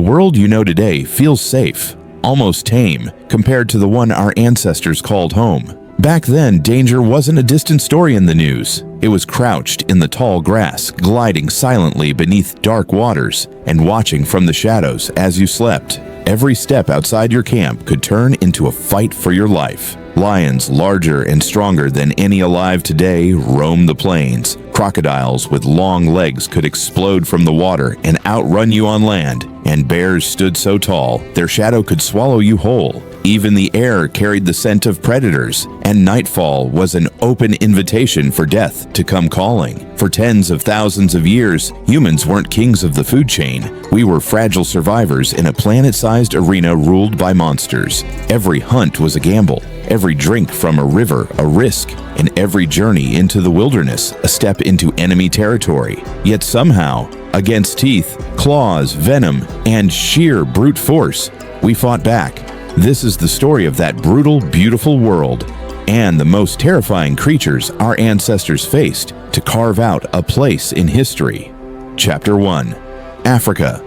world you know today feels safe, almost tame, compared to the one our ancestors called home. Back then, danger wasn't a distant story in the news. It was crouched in the tall grass, gliding silently beneath dark waters, and watching from the shadows as you slept. Every step outside your camp could turn into a fight for your life. Lions, larger and stronger than any alive today, roam the plains. Crocodiles with long legs could explode from the water and outrun you on land. And bears stood so tall, their shadow could swallow you whole. Even the air carried the scent of predators, and nightfall was an open invitation for death to come calling. For tens of thousands of years, humans weren't kings of the food chain. We were fragile survivors in a planet-sized arena ruled by monsters. Every hunt was a gamble, every drink from a river a risk, and every journey into the wilderness a step into enemy territory. Yet somehow, against teeth, claws, venom, and sheer brute force, we fought back. This is the story of that brutal, beautiful world, and the most terrifying creatures our ancestors faced to carve out a place in history. Chapter 1. Africa,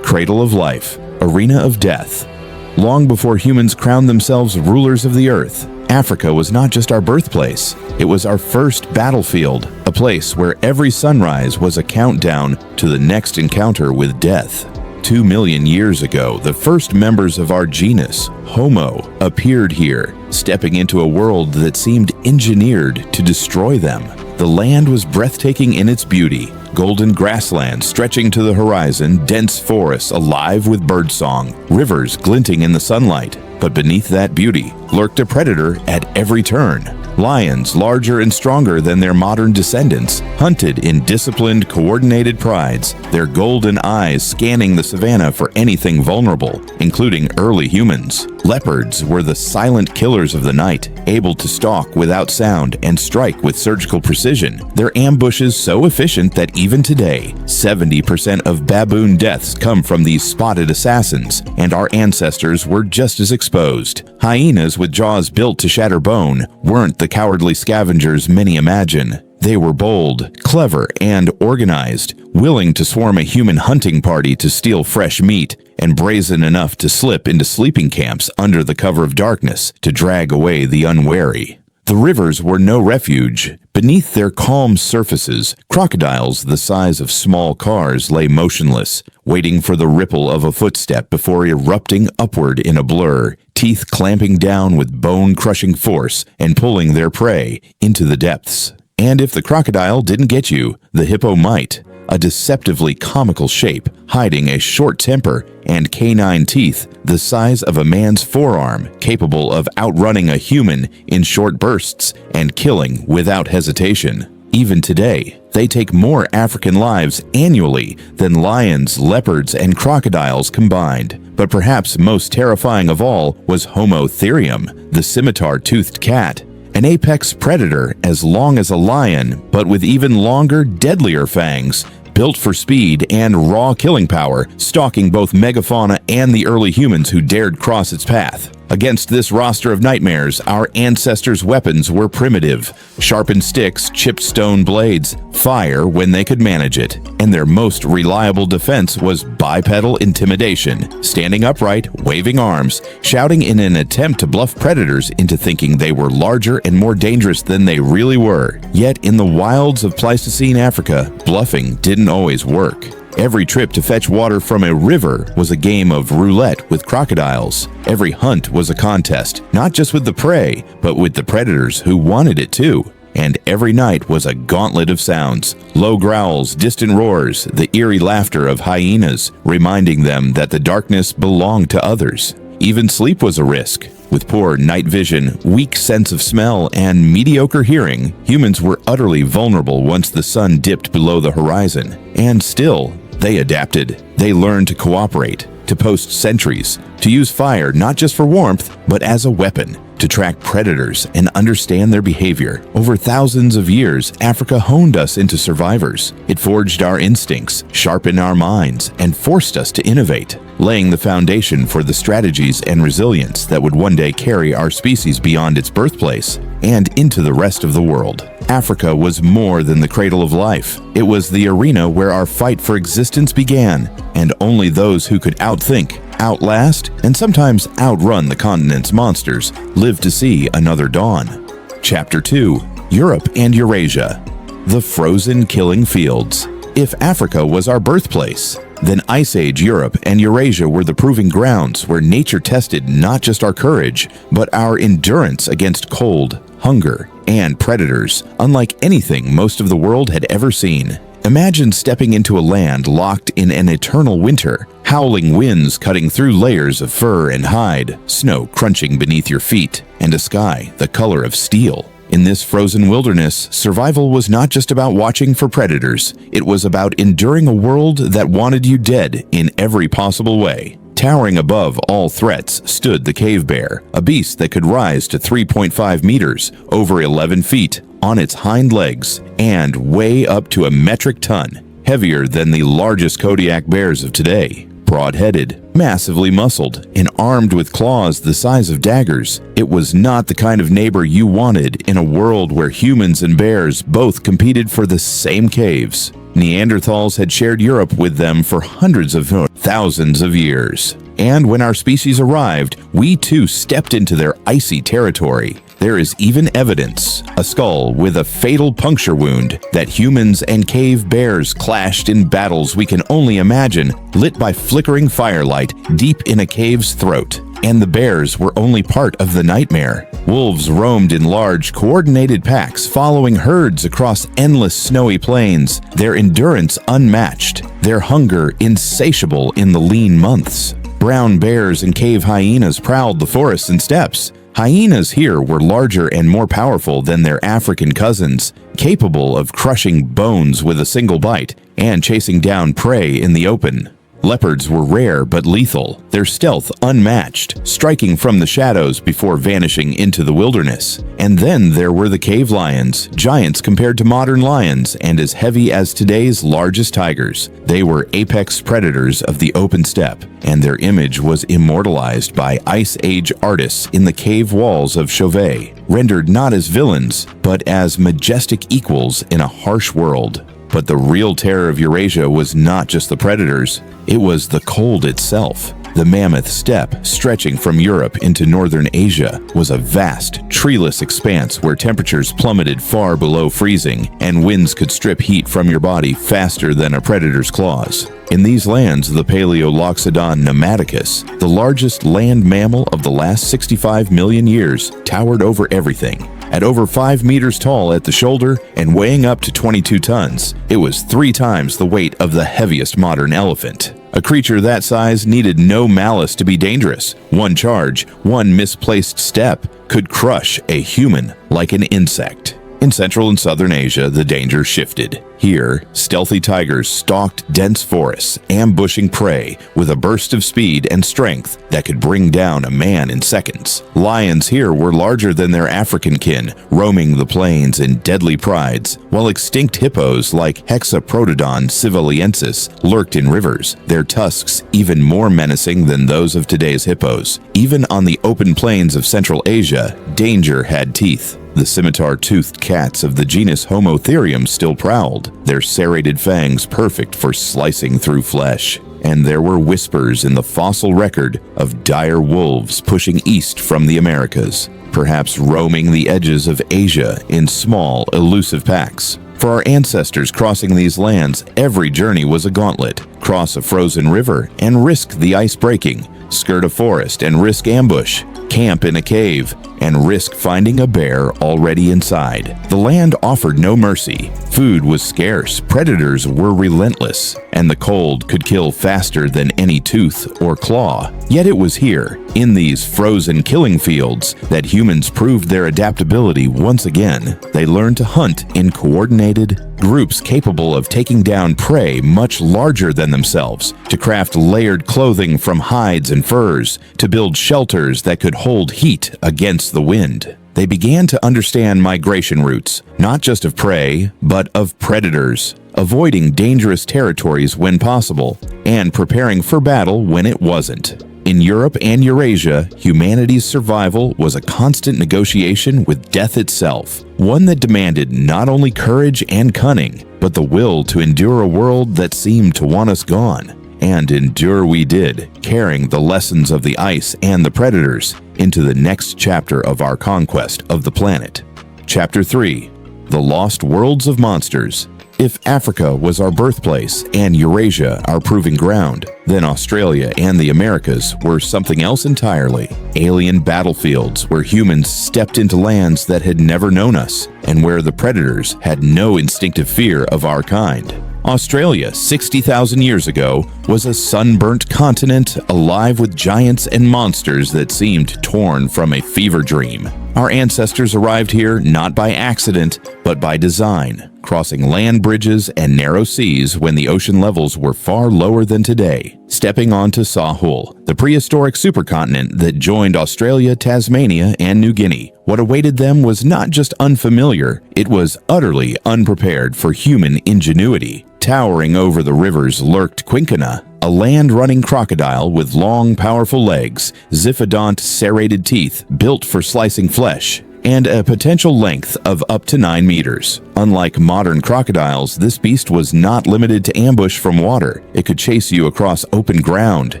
Cradle of Life, Arena of Death. Long before humans crowned themselves rulers of the earth, Africa was not just our birthplace, it was our first battlefield, a place where every sunrise was a countdown to the next encounter with death. 2 million years ago, the first members of our genus, Homo, appeared here, stepping into a world that seemed engineered to destroy them. The land was breathtaking in its beauty, golden grasslands stretching to the horizon, dense forests alive with birdsong, rivers glinting in the sunlight. But beneath that beauty lurked a predator at every turn. Lions, larger and stronger than their modern descendants, hunted in disciplined, coordinated prides, their golden eyes scanning the savanna for anything vulnerable, including early humans. Leopards were the silent killers of the night, able to stalk without sound and strike with surgical precision, their ambushes so efficient that even today, 70% of baboon deaths come from these spotted assassins, and our ancestors were just as exposed. Hyenas with jaws built to shatter bone weren't the cowardly scavengers many imagine. They were bold, clever, and organized, willing to swarm a human hunting party to steal fresh meat, and brazen enough to slip into sleeping camps under the cover of darkness to drag away the unwary. The rivers were no refuge. Beneath their calm surfaces, crocodiles the size of small cars lay motionless, waiting for the ripple of a footstep before erupting upward in a blur, teeth clamping down with bone-crushing force and pulling their prey into the depths. And if the crocodile didn't get you, the hippo might. A deceptively comical shape, hiding a short temper and canine teeth the size of a man's forearm, capable of outrunning a human in short bursts and killing without hesitation. Even today, they take more African lives annually than lions, leopards, and crocodiles combined. But perhaps most terrifying of all was Homo therium, the scimitar-toothed cat. An apex predator as long as a lion, but with even longer, deadlier fangs, built for speed and raw killing power, stalking both megafauna and the early humans who dared cross its path. Against this roster of nightmares, our ancestors' weapons were primitive: sharpened sticks, chipped stone blades, fire when they could manage it. And their most reliable defense was bipedal intimidation, standing upright, waving arms, shouting in an attempt to bluff predators into thinking they were larger and more dangerous than they really were. Yet in the wilds of Pleistocene Africa, bluffing didn't always work. Every trip to fetch water from a river was a game of roulette with crocodiles. Every hunt was a contest, not just with the prey, but with the predators who wanted it too. And every night was a gauntlet of sounds: low growls, distant roars, the eerie laughter of hyenas, reminding them that the darkness belonged to others. Even sleep was a risk. With poor night vision, weak sense of smell, and mediocre hearing, humans were utterly vulnerable once the sun dipped below the horizon. And still, they adapted. They learned to cooperate, to post sentries, to use fire not just for warmth, but as a weapon, to track predators and understand their behavior. Over thousands of years, Africa honed us into survivors. It forged our instincts, sharpened our minds, and forced us to innovate, laying the foundation for the strategies and resilience that would one day carry our species beyond its birthplace. and into the rest of the world. Africa was more than the cradle of life. It was the arena where our fight for existence began, and only those who could outthink, outlast, and sometimes outrun the continent's monsters lived to see another dawn. Chapter 2: Europe and Eurasia. The frozen killing fields. If Africa was our birthplace, then Ice Age Europe and Eurasia were the proving grounds where nature tested not just our courage, but our endurance against cold, hunger, and predators, unlike anything most of the world had ever seen. Imagine stepping into a land locked in an eternal winter, howling winds cutting through layers of fur and hide, snow crunching beneath your feet, and a sky the color of steel. In this frozen wilderness, survival was not just about watching for predators. It was about enduring a world that wanted you dead in every possible way. Towering above all threats stood the cave bear, a beast that could rise to 3.5 meters, over 11 feet, on its hind legs, and weigh up to a metric ton, heavier than the largest Kodiak bears of today. Broad-headed, massively muscled, and armed with claws the size of daggers, it was not the kind of neighbor you wanted in a world where humans and bears both competed for the same caves. Neanderthals had shared Europe with them for hundreds of thousands of years. And when our species arrived, we too stepped into their icy territory. There is even evidence, a skull with a fatal puncture wound, that humans and cave bears clashed in battles we can only imagine, lit by flickering firelight deep in a cave's throat. And the bears were only part of the nightmare. Wolves roamed in large, coordinated packs, following herds across endless snowy plains, their endurance unmatched, their hunger insatiable in the lean months. Brown bears and cave hyenas prowled the forests and steppes. Hyenas here were larger and more powerful than their African cousins, capable of crushing bones with a single bite and chasing down prey in the open. Leopards were rare but lethal, their stealth unmatched, striking from the shadows before vanishing into the wilderness. And then there were the cave lions, giants compared to modern lions and as heavy as today's largest tigers. They were apex predators of the open steppe, and their image was immortalized by Ice Age artists in the cave walls of Chauvet, rendered not as villains, but as majestic equals in a harsh world. But the real terror of Eurasia was not just the predators, it was the cold itself. The mammoth steppe, stretching from Europe into northern Asia, was a vast, treeless expanse where temperatures plummeted far below freezing and winds could strip heat from your body faster than a predator's claws. In these lands, the Paleoloxodon pneumaticus, the largest land mammal of the last 65 million years, towered over everything. At over 5 meters tall at the shoulder and weighing up to 22 tons, it was 3 times the weight of the heaviest modern elephant. A creature that size needed no malice to be dangerous. One charge, one misplaced step, could crush a human like an insect. In Central and Southern Asia, the danger shifted. Here, stealthy tigers stalked dense forests, ambushing prey with a burst of speed and strength that could bring down a man in seconds. Lions here were larger than their African kin, roaming the plains in deadly prides, while extinct hippos like Hexaprotodon civiliensis lurked in rivers, their tusks even more menacing than those of today's hippos. Even on the open plains of Central Asia, danger had teeth. The scimitar-toothed cats of the genus Homotherium still prowled, their serrated fangs perfect for slicing through flesh. And there were whispers in the fossil record of dire wolves pushing east from the Americas, perhaps roaming the edges of Asia in small, elusive packs. For our ancestors crossing these lands, every journey was a gauntlet. Cross a frozen river and risk the ice breaking, skirt a forest and risk ambush, camp in a cave, and risk finding a bear already inside. The land offered no mercy. Food was scarce, predators were relentless, and the cold could kill faster than any tooth or claw. Yet it was here, in these frozen killing fields, that humans proved their adaptability once again. They learned to hunt in coordinated groups capable of taking down prey much larger than themselves, to craft layered clothing from hides and furs, to build shelters that could hold heat against the wind. They began to understand migration routes, not just of prey, but of predators, avoiding dangerous territories when possible, and preparing for battle when it wasn't. In Europe and Eurasia, humanity's survival was a constant negotiation with death itself, one that demanded not only courage and cunning, but the will to endure a world that seemed to want us gone. And endure we did, carrying the lessons of the ice and the predators into the next chapter of our conquest of the planet. Chapter 3: The Lost Worlds of Monsters. If Africa was our birthplace and Eurasia our proving ground, then Australia and the Americas were something else entirely. Alien battlefields where humans stepped into lands that had never known us, and where the predators had no instinctive fear of our kind. Australia, 60,000 years ago, was a sunburnt continent alive with giants and monsters that seemed torn from a fever dream. Our ancestors arrived here not by accident, but by design, crossing land bridges and narrow seas when the ocean levels were far lower than today, stepping onto Sahul, the prehistoric supercontinent that joined Australia, Tasmania, and New Guinea. What awaited them was not just unfamiliar, it was utterly unprepared for human ingenuity. Towering over the rivers lurked Quinkana, a land-running crocodile with long, powerful legs, ziphidont serrated teeth built for slicing flesh, and a potential length of up to 9 meters. Unlike modern crocodiles, this beast was not limited to ambush from water. It could chase you across open ground,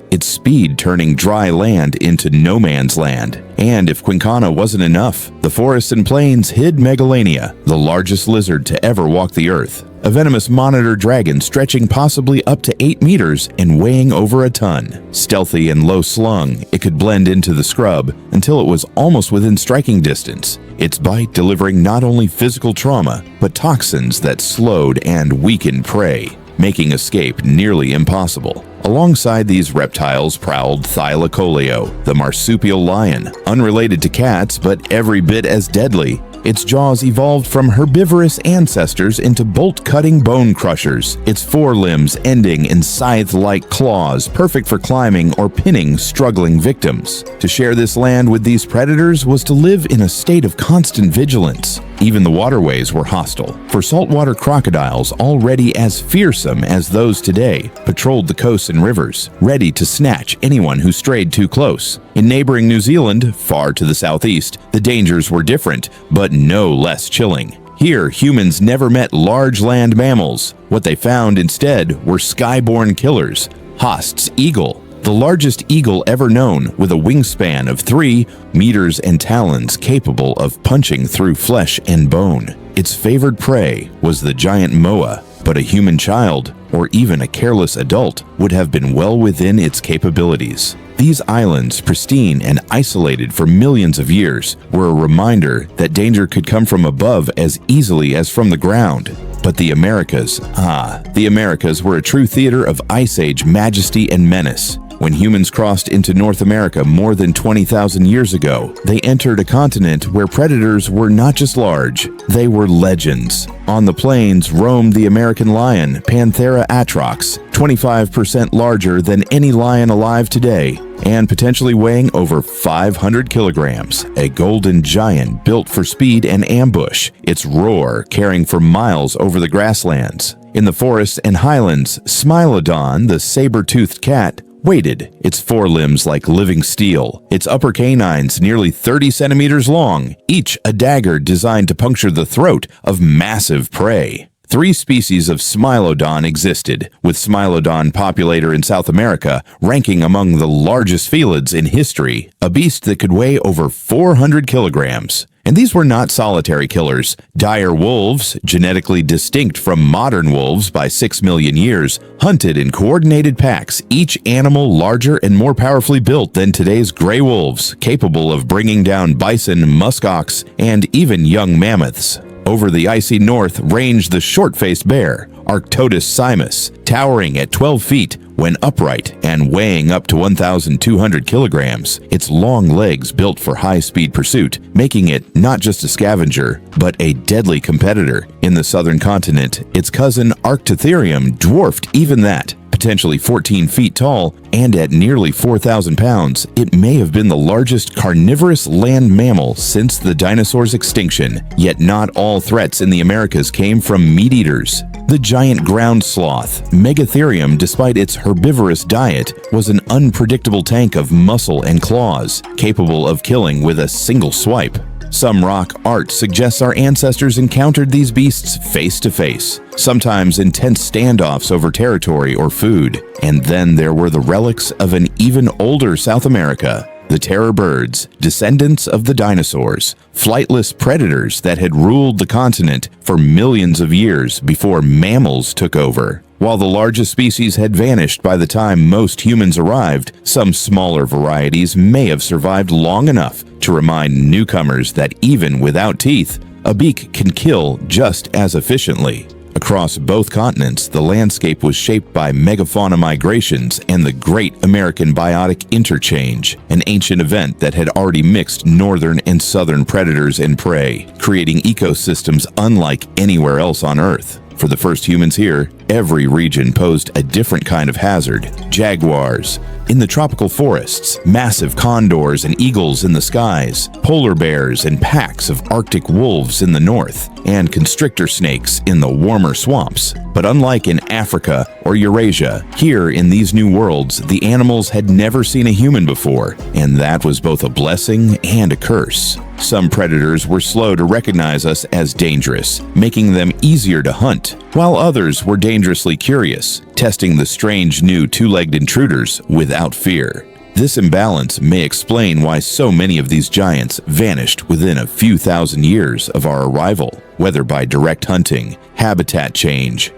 its speed turning dry land into no man's land. And if Quinkana wasn't enough, the forests and plains hid Megalania, the largest lizard to ever walk the earth. A venomous monitor dragon stretching possibly up to 8 meters and weighing over a ton. Stealthy and low-slung, it could blend into the scrub until it was almost within striking distance, its bite delivering not only physical trauma, but toxins that slowed and weakened prey, making escape nearly impossible. Alongside these reptiles prowled Thylacoleo, the marsupial lion, unrelated to cats but every bit as deadly. Its jaws evolved from herbivorous ancestors into bolt-cutting bone crushers, its forelimbs ending in scythe-like claws perfect for climbing or pinning struggling victims. To share this land with these predators was to live in a state of constant vigilance. Even the waterways were hostile, for saltwater crocodiles, already as fearsome as those today, patrolled the coasts and rivers, ready to snatch anyone who strayed too close. In neighboring New Zealand, far to the southeast, the dangers were different, but no less chilling. Here, humans never met large land mammals. What they found instead were skyborne killers, Haast's eagle, the largest eagle ever known, with a wingspan of 3 meters and talons capable of punching through flesh and bone. Its favored prey was the giant moa, but a human child, or even a careless adult, would have been well within its capabilities. These islands, pristine and isolated for millions of years, were a reminder that danger could come from above as easily as from the ground. But the Americas, the Americas were a true theater of Ice Age majesty and menace. When humans crossed into North America more than 20,000 years ago, they entered a continent where predators were not just large, they were legends. On the plains roamed the American lion, Panthera atrox, 25% larger than any lion alive today, and potentially weighing over 500 kilograms, a golden giant built for speed and ambush, its roar carrying for miles over the grasslands. In the forests and highlands, Smilodon, the saber-toothed cat, waited, its forelimbs like living steel, its upper canines nearly 30 centimeters long, each a dagger designed to puncture the throat of massive prey. 3 species of Smilodon existed, with Smilodon populator in South America ranking among the largest felids in history, a beast that could weigh over 400 kilograms. And these were not solitary killers. Dire wolves, genetically distinct from modern wolves by 6 million years, hunted in coordinated packs, each animal larger and more powerfully built than today's gray wolves, capable of bringing down bison, muskox, and even young mammoths. Over the icy north ranged the short-faced bear, Arctodus simus, towering at 12 feet when upright and weighing up to 1,200 kilograms, its long legs built for high-speed pursuit, making it not just a scavenger, but a deadly competitor. In the southern continent, its cousin Arctotherium dwarfed even that. Potentially 14 feet tall, and at nearly 4,000 pounds, it may have been the largest carnivorous land mammal since the dinosaurs' extinction. Yet not all threats in the Americas came from meat eaters. The giant ground sloth, Megatherium, despite its herbivorous diet, was an unpredictable tank of muscle and claws, capable of killing with a single swipe. Some rock art suggests our ancestors encountered these beasts face to face, sometimes intense standoffs over territory or food. And then there were the relics of an even older South America. The terror birds, descendants of the dinosaurs, flightless predators that had ruled the continent for millions of years before mammals took over. While the largest species had vanished by the time most humans arrived, some smaller varieties may have survived long enough to remind newcomers that even without teeth, a beak can kill just as efficiently. Across both continents, the landscape was shaped by megafauna migrations and the Great American Biotic Interchange, an ancient event that had already mixed northern and southern predators and prey, creating ecosystems unlike anywhere else on Earth. For the first humans here, every region posed a different kind of hazard. Jaguars in the tropical forests, massive condors and eagles in the skies, polar bears and packs of Arctic wolves in the north, and constrictor snakes in the warmer swamps. But unlike in Africa or Eurasia, here in these new worlds, the animals had never seen a human before, and that was both a blessing and a curse. Some predators were slow to recognize us as dangerous, making them easier to hunt, while others were dangerously curious, testing the strange new two-legged intruders without fear. This imbalance may explain why so many of these giants vanished within a few thousand years of our arrival, whether by direct hunting, habitat change,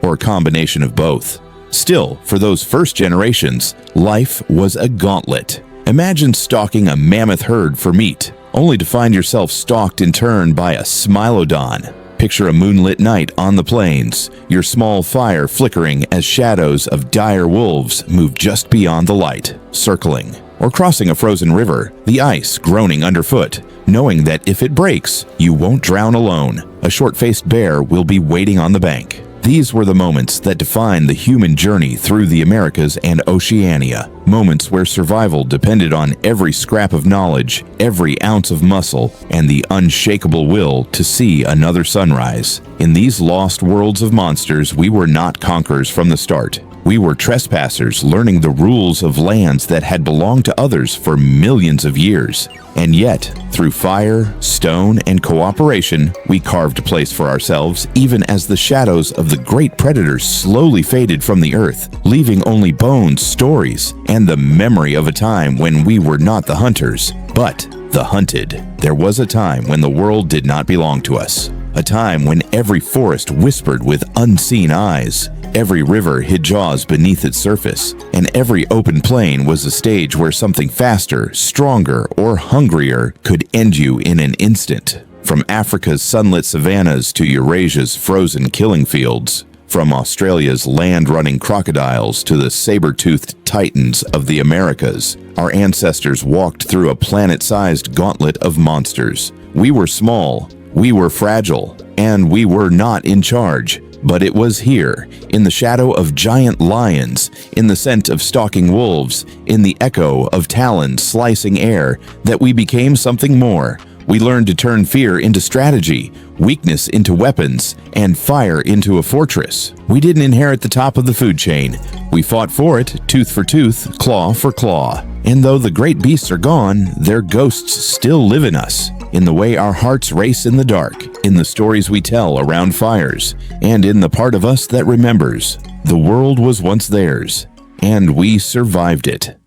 or a combination of both. Still, for those first generations, life was a gauntlet. Imagine stalking a mammoth herd for meat, only to find yourself stalked in turn by a smilodon. Picture a moonlit night on the plains, your small fire flickering as shadows of dire wolves move just beyond the light, circling. Or crossing a frozen river, the ice groaning underfoot, knowing that if it breaks, you won't drown alone. A short-faced bear will be waiting on the bank. These were the moments that defined the human journey through the Americas and Oceania, moments where survival depended on every scrap of knowledge, every ounce of muscle, and the unshakable will to see another sunrise. In these lost worlds of monsters, we were not conquerors from the start. We were trespassers learning the rules of lands that had belonged to others for millions of years. And yet, through fire, stone, and cooperation, we carved a place for ourselves even as the shadows of the great predators slowly faded from the earth, leaving only bones, stories, and the memory of a time when we were not the hunters, but the hunted. There was a time when the world did not belong to us. A time when every forest whispered with unseen eyes, every river hid jaws beneath its surface, and every open plain was a stage where something faster, stronger, or hungrier could end you in an instant. From Africa's sunlit savannas to Eurasia's frozen killing fields, from Australia's land-running crocodiles to the saber-toothed titans of the Americas, our ancestors walked through a planet-sized gauntlet of monsters. We were small, we were fragile, and we were not in charge. But it was here, in the shadow of giant lions, in the scent of stalking wolves, in the echo of talons slicing air, that we became something more. We learned to turn fear into strategy, weakness into weapons, and fire into a fortress. We didn't inherit the top of the food chain. We fought for it, tooth for tooth, claw for claw. And though the great beasts are gone, their ghosts still live in us, in the way our hearts race in the dark, in the stories we tell around fires, and in the part of us that remembers. The world was once theirs, and we survived it.